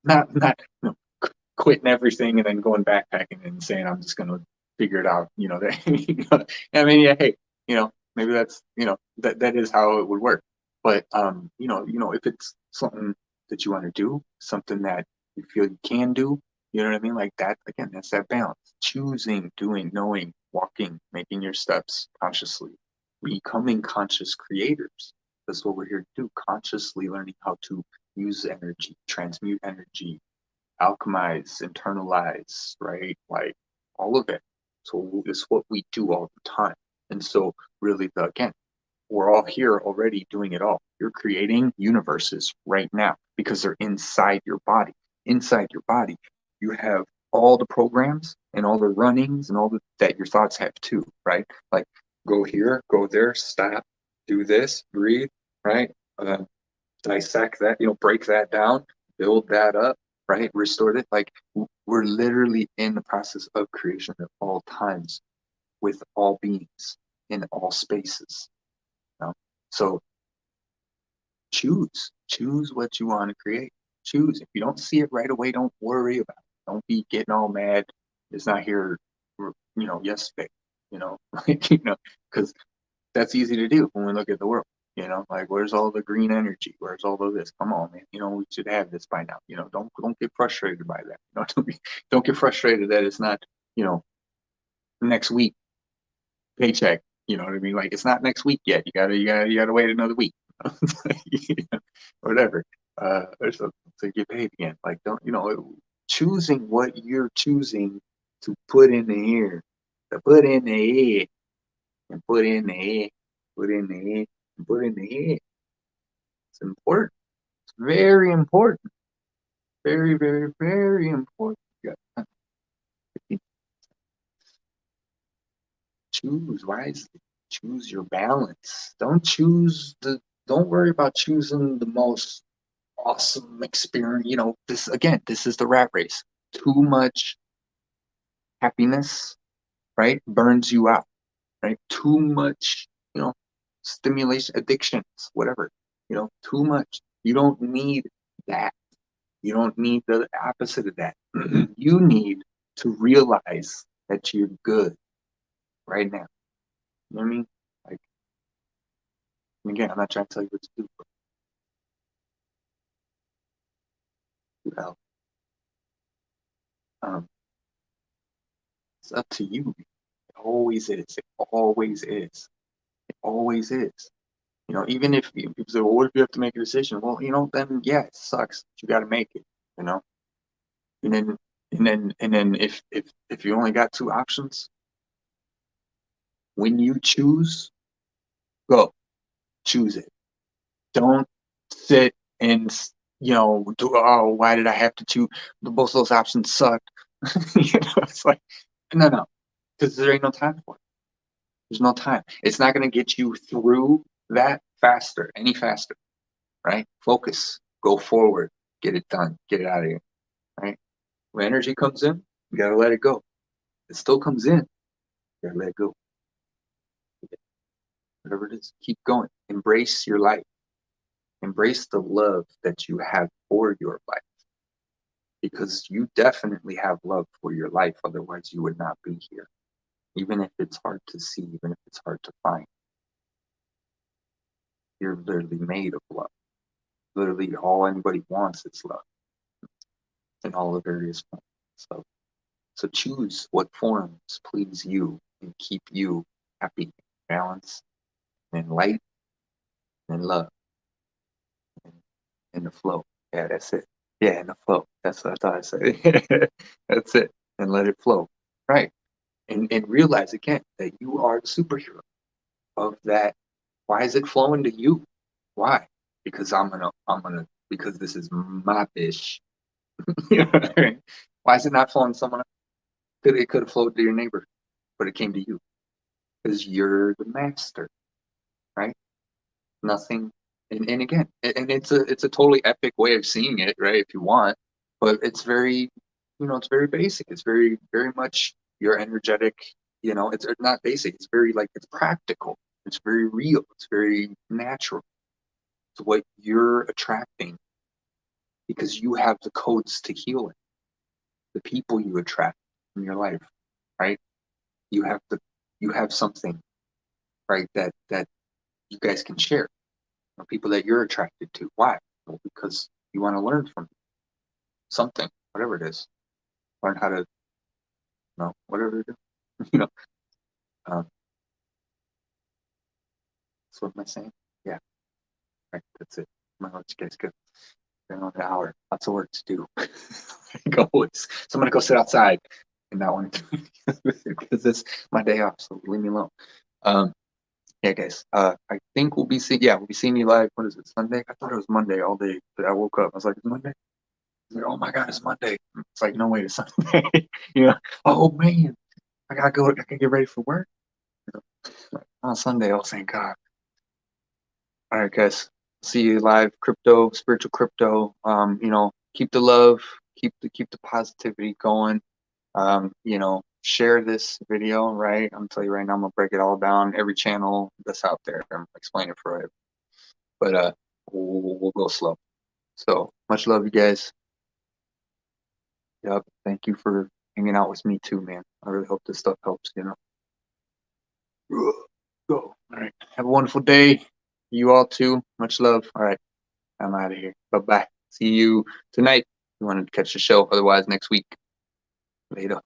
not quitting everything and then going backpacking and saying I'm just going to figure it out. I mean, yeah, hey, maybe that's that is how it would work. But if it's something that you want to do, something that you feel you can do, you know what I mean? Like that again, that's that balance. Choosing, doing, knowing, walking, making your steps consciously, becoming conscious creators. That's what we're here to do. Consciously learning how to use energy, transmute energy, alchemize, internalize, right? Like all of it. So it's what we do all the time. And so really again, we're all here already doing it all. You're creating universes right now because they're inside your body. Inside your body, you have all the programs and all the runnings and all that your thoughts have too, right? Like go here, go there, stop, do this, breathe, right? Dissect that, break that down, build that up, right? Restore it. Like we're literally in the process of creation at all times with all beings in all spaces. So choose what you want to create. Choose. If you don't see it right away, don't worry about it. Don't be getting all mad. It's not here, yesterday, because that's easy to do when we look at the world. Like where's all the green energy? Where's all of this? Come on, man. We should have this by now. Don't get frustrated by that. Don't get frustrated that it's not, next week paycheck. You know what I mean? Like it's not next week yet. You gotta wait another week. Whatever. Or something to get paid again. Like don't choosing what you're choosing to put in the air, to put in the air, and put in the air, put in the air, and put in the air. It's important. It's very important. Very, very, very important. You gotta choose wisely. Choose your balance. Don't worry about choosing the most awesome experience. This is the rat race. Too much happiness, right, burns you out, right? Too much, stimulation, addictions, whatever, too much. You don't need that. You don't need the opposite of that. You need to realize that you're good right now. You know what I mean? Like, again, I'm not trying to tell you what to do, but hell. It's up to you. It always is. It always is. It always is. You know, even if people say, well, what if you have to make a decision? Well, you know, then yeah, it sucks. You got to make it, you know? And then if you only got two options, when you choose, go. Choose it. Don't sit and, you know, oh, why did I have to choose? Both those options suck. You know, it's like, no, because there ain't no time for it. There's no time. It's not going to get you through that faster, any faster, right? Focus, go forward, get it done, get it out of here, right? When energy comes in, you got to let it go. It still comes in, you got to let it go. Whatever it is, keep going. Embrace your life. Embrace the love that you have for your life. Because you definitely have love for your life. Otherwise, you would not be here. Even if it's hard to see, even if it's hard to find. You're literally made of love. Literally, all anybody wants is love in all the various forms. So choose what forms please you and keep you happy, balanced, and light, and love, and in the flow. Yeah, that's it. Yeah, in the flow. That's what I thought I said. That's it. And let it flow. Right. And realize again that you are the superhero of that. Why is it flowing to you? Why? Because because this is my fish. You know what I mean? Why is it not flowing to someone else? It could have flowed to your neighbor, but it came to you because you're the master, right? Nothing. And again, and it's a totally epic way of seeing it, right? If you want, but it's very, it's very basic. It's very much your energetic. It's not basic. It's very like it's practical. It's very real. It's very natural. It's what you're attracting because you have the codes to heal it. The people you attract in your life, right? You have something, right? That you guys can share. People that you're attracted to. Why? Well, because you want to learn from something, whatever it is. Learn how to, whatever it is. you know. So what am I saying? Yeah, right. That's it. I'm gonna let you guys go. Been on an hour. Lots of work to do. Like always. So I'm gonna go sit outside and not want to because it's my day off. So leave me alone. Yeah, guys. I think we'll be seeing you live. What is it? Sunday? I thought it was Monday all day. But I woke up. I was like, it's Monday. Like, oh my God, it's Monday. It's like, no, wait, it's Sunday. Oh man, I gotta go. I gotta get ready for work. On Sunday, oh thank God. All right, guys. See you live. Crypto, spiritual crypto. Keep the love, keep the positivity going. Share this video, right? I'm telling you right now, I'm gonna break it all down. Every channel that's out there. I'm explaining it for it. But we'll go slow. So much love, you guys. Yep. Thank you for hanging out with me too, man. I really hope this stuff helps, Go. All right. Have a wonderful day. You all too. Much love. All right. I'm out of here. Bye-bye. See you tonight. If you wanted to catch the show. Otherwise, next week. Later.